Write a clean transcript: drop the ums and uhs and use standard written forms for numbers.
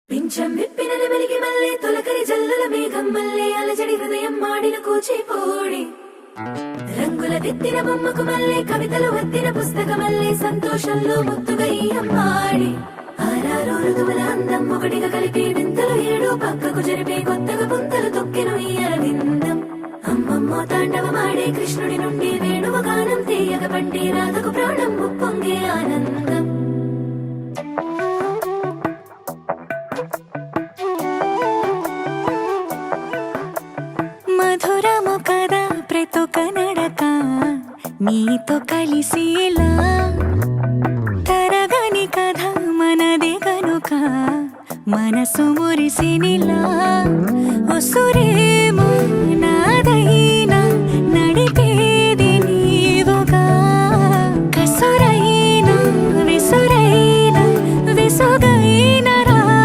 పింఛం విప్పిన నెమలికి మల్లె తొలకరి జల్లుల మేఘం మల్లె అలజడి హృదయం మాడిన కూచిపోడి రంగుల దిద్దిన బొమ్మకు మల్లె కవితలు వద్దిన పుస్తక మల్లె సంతోషంలో ముద్దుగా ఈ అమ్మాడి ఆరారు ఋతువుల అందం ఒకటిగా కలిపి వింతలు ఏడు పక్కకు జరిపే కొత్తగా పుంతలు తొక్కెను ఈ అరవిందం అమ్మమ్మో తాండవమాడే కృష్ణుడి నుండి వేణువ గానం తీయగ పండి రాధకు ప్రాణం ఉప్పొంగే ఆనందం మధురము కదా ప్రతొక నడక నీతో కలిసేలా తరగని కథ మనదే కనుక మనసు మురిసినిలా ఉసురేమో నాదై